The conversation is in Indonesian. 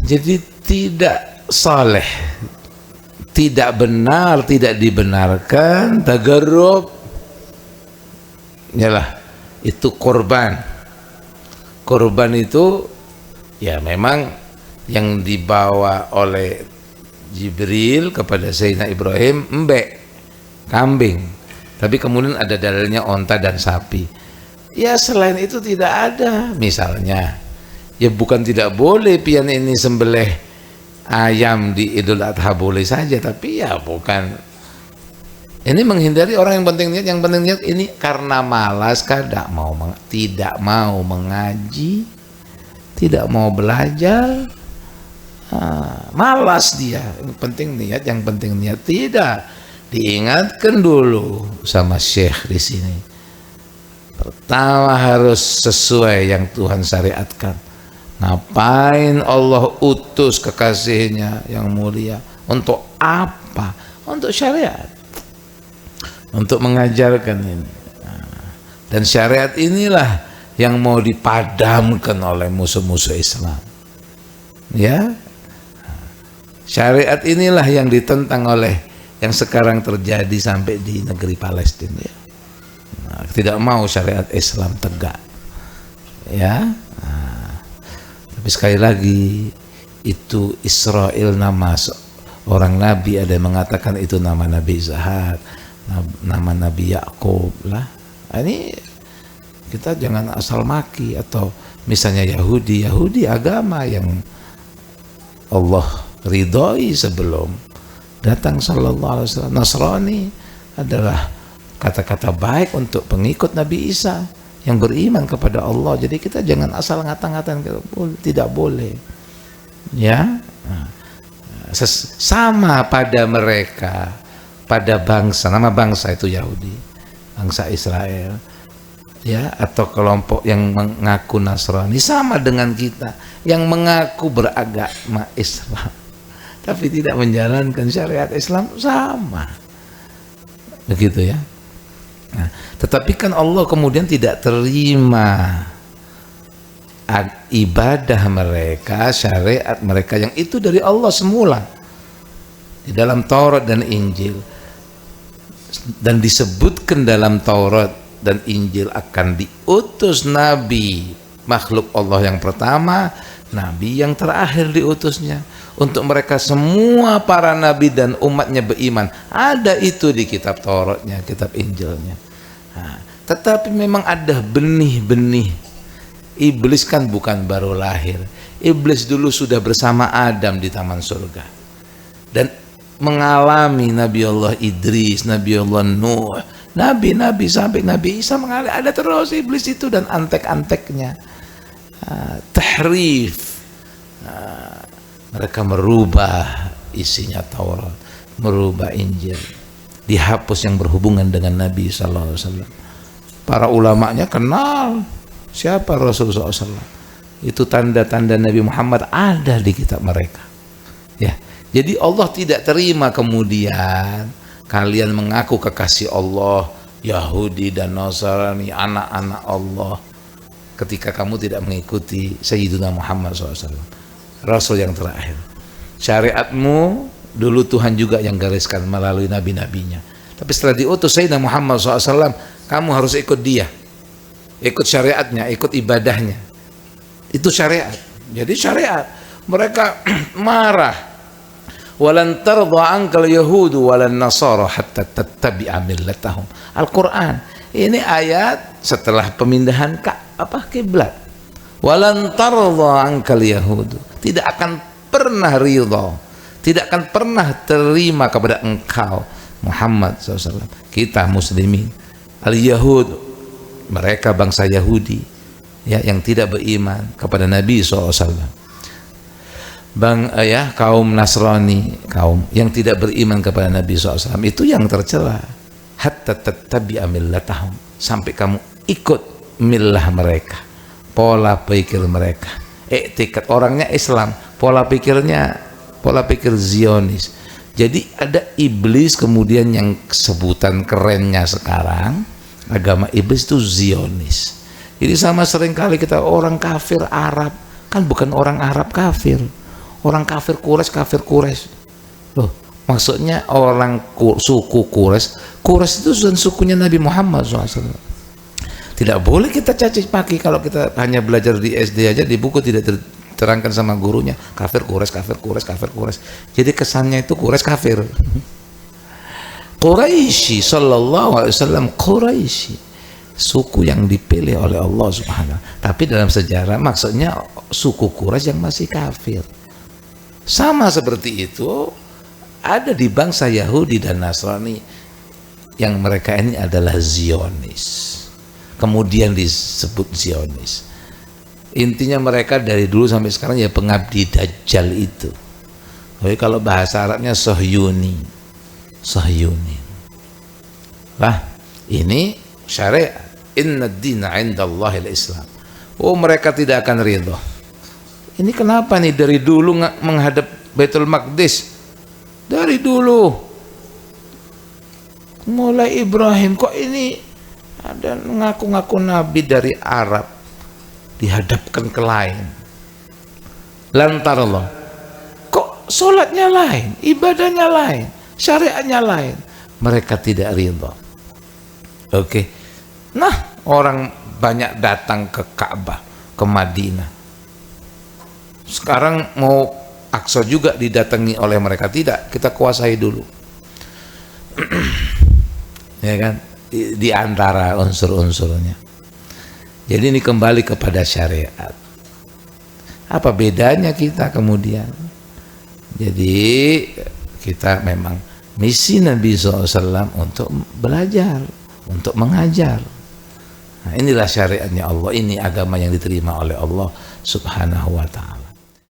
Jadi tidak saleh, tidak benar, tidak dibenarkan tagarrub. Yalah, itu korban. Korban itu ya memang yang dibawa oleh Jibril kepada Sayyidina Ibrahim kambing. Tapi kemudian ada dalilnya onta dan sapi. Ya selain itu tidak ada. Misalnya, ya bukan tidak boleh pian ini sembelih ayam di Idul Adha boleh saja, tapi ya bukan. Ini menghindari orang yang penting niat, ini karena malas, tidak mau mengaji, tidak mau belajar, malas dia. Yang penting niat tidak. Diingatkan dulu sama Syekh di sini. Pertama harus sesuai yang Tuhan syariatkan. Ngapain Allah utus kekasihnya yang mulia? Untuk apa? Untuk syariat, untuk mengajarkan ini. Dan syariat inilah yang mau dipadamkan oleh musuh-musuh Islam. Ya, syariat inilah yang ditentang oleh yang sekarang terjadi sampai di negeri Palestina. Ya. Tidak mau syariat Islam tegak. Ya. Tapi sekali lagi itu Israel nama orang nabi, ada yang mengatakan itu nama Nabi Ishak, nama Nabi Yakub lah. Ini kita jangan asal maki. Atau misalnya Yahudi agama yang Allah ridhoi sebelum datang sallallahu alaihi wasallam. Nasrani adalah kata-kata baik untuk pengikut Nabi Isa yang beriman kepada Allah. Jadi kita jangan asal ngata-ngatain, tidak boleh. Ya, sama pada mereka, pada bangsa, nama bangsa itu Yahudi, bangsa Israel, ya, atau kelompok yang mengaku Nasrani, sama dengan kita yang mengaku beragama Islam tapi tidak menjalankan syariat Islam, sama begitu ya. Nah, tetapi kan Allah kemudian tidak terima ibadah mereka, syariat mereka yang itu dari Allah semula di dalam Taurat dan Injil, dan disebutkan dalam Taurat dan Injil akan diutus nabi makhluk Allah yang pertama, nabi yang terakhir diutusnya. Untuk mereka semua para nabi dan umatnya beriman. Ada itu di kitab Tauratnya, kitab Injilnya. Nah, tetapi memang ada benih-benih. Iblis kan bukan baru lahir. Iblis dulu sudah bersama Adam di taman surga. Dan mengalami Nabi Allah Idris, Nabi Allah Nuh, nabi-nabi sampai Nabi Isa mengalami. Ada terus iblis itu dan antek-anteknya. Tahrif. Mereka merubah isinya Taurat, merubah Injil, dihapus yang berhubungan dengan Nabi SAW. Para ulamanya kenal siapa Rasulullah SAW. Itu tanda-tanda Nabi Muhammad ada di kitab mereka. Ya, jadi Allah tidak terima kemudian kalian mengaku kekasih Allah, Yahudi dan Nasrani, anak-anak Allah, ketika kamu tidak mengikuti Sayyidina Muhammad SAW. Rasul yang terakhir. Syariatmu dulu Tuhan juga yang gariskan melalui nabi-nabinya. Tapi setelah diutus Sayyidina Muhammad SAW, kamu harus ikut dia, ikut syariatnya, ikut ibadahnya. Itu syariat. Jadi syariat. Mereka marah. Walan tardha ankal yahudu walan nasara hatta tattabi'a millatahum. Al-Quran. Ini ayat setelah pemindahan kiblat. Walan tardha ankal yahudu. Tidak akan pernah ridha, tidak akan pernah terima kepada engkau Muhammad SAW. Kita muslimin, al-Yahud, mereka bangsa Yahudi, ya, yang tidak beriman kepada Nabi SAW. Kaum Nasrani, kaum yang tidak beriman kepada Nabi SAW, itu yang tercela. Hatta tattabi'a millatahum, sampai kamu ikut millah mereka, pola pikir mereka. Etikat orangnya Islam, pola pikir Zionis. Jadi ada iblis kemudian yang sebutan kerennya sekarang, agama iblis itu Zionis. Jadi sama seringkali kita orang kafir Arab, kan bukan orang Arab kafir, orang kafir Quraisy. Loh, maksudnya suku Quraisy itu sukunya Nabi Muhammad SAW. Tidak boleh kita caci maki kalau kita hanya belajar di SD aja, di buku tidak terangkan sama gurunya kafir Quraisy. Jadi kesannya itu Quraisy kafir. Quraisy sallallahu alaihi wasallam, Quraisy, suku yang dipilih oleh Allah Subhanahu. Tapi dalam sejarah maksudnya suku Quraisy yang masih kafir. Sama seperti itu ada di bangsa Yahudi dan Nasrani yang mereka ini adalah Zionis. Kemudian disebut Zionis. Intinya mereka dari dulu sampai sekarang ya pengabdi Dajjal itu. Tapi kalau bahasa Arabnya Sohyuni. Lah, ini syariat. Inna ad-dina 'indallahi al-Islam. Oh, mereka tidak akan ridho. Ini kenapa nih dari dulu menghadap Baitul Maqdis? Dari dulu. Mulai Ibrahim, kok ini ada ngaku-ngaku nabi dari Arab dihadapkan ke lain. Lantar Allah. Kok sholatnya lain, ibadahnya lain, syariatnya lain. Mereka tidak ridho. Oke. Nah, orang banyak datang ke Ka'bah, ke Madinah. Sekarang mau Aqsa juga didatangi oleh mereka. Tidak, kita kuasai dulu. Ya kan? Di antara unsur-unsurnya. Jadi ini kembali kepada syariat. Apa bedanya kita kemudian? Jadi kita memang misi Nabi SAW untuk belajar, untuk mengajar. Nah, inilah syariatnya Allah. Ini agama yang diterima oleh Allah Subhanahu wa ta'ala.